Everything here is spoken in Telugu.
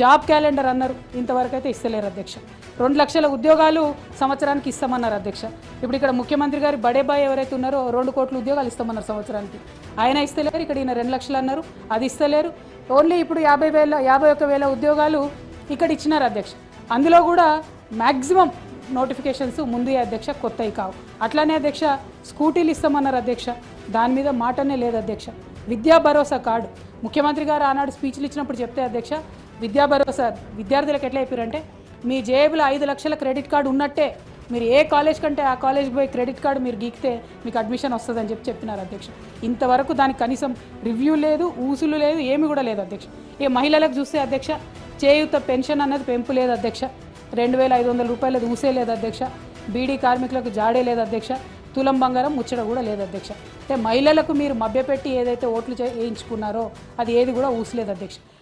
జాబ్ క్యాలెండర్ అన్నారు, ఇంతవరకు అయితే ఇస్తలేరు అధ్యక్ష. 2 లక్షల ఉద్యోగాలు సంవత్సరానికి ఇస్తామన్నారు అధ్యక్ష. ఇప్పుడు ఇక్కడ ముఖ్యమంత్రి గారి బడే బాయ్ ఎవరైతే ఉన్నారో 2 కోట్ల ఉద్యోగాలు ఇస్తామన్నారు సంవత్సరానికి, ఆయన ఇస్తలేరు. ఇక్కడ ఈయన 2 లక్షలు అన్నారు, అది ఇస్తలేరు. ఓన్లీ ఇప్పుడు 51,000 ఉద్యోగాలు ఇక్కడ ఇచ్చినారు అధ్యక్ష. అందులో కూడా మ్యాక్సిమం నోటిఫికేషన్స్ ముందే అధ్యక్ష, కొత్తవి కావు. అట్లానే అధ్యక్ష స్కూటీలు ఇస్తామన్నారు అధ్యక్ష, దాని మీద మాటనే లేదు అధ్యక్ష. విద్యా భరోసా కార్డు ముఖ్యమంత్రి గారు ఆనాడు స్పీచ్లు ఇచ్చినప్పుడు చెప్తే అధ్యక్ష, విద్యా భరోసా విద్యార్థులకు ఎట్లా అయిపోయారంటే, మీ జేబులో 5 లక్షల క్రెడిట్ కార్డు ఉన్నట్టే మీరు ఏ కాలేజ్ కంటే ఆ కాలేజ్కి పోయి క్రెడిట్ కార్డు మీరు గీకితే మీకు అడ్మిషన్ వస్తుందని చెప్పినారు అధ్యక్ష. ఇంతవరకు దానికి కనీసం రివ్యూ లేదు, ఊసులు లేదు, ఏమి కూడా లేదు అధ్యక్ష. ఇక మహిళలకు చూస్తే అధ్యక్ష, చేయూత పెన్షన్ అన్నది పెంపు లేదు అధ్యక్ష, 2,500 రూపాయలది ఊసే లేదు అధ్యక్ష, బీడీ కార్మికులకు జాడే లేదు అధ్యక్ష, తులం బంగారం ముచ్చట కూడా లేదు అధ్యక్ష. అంటే మహిళలకు మీరు మభ్యపెట్టి ఏదైతే ఓట్లు వేయించుకున్నారో అది ఏది కూడా ఊసలేదు అధ్యక్ష.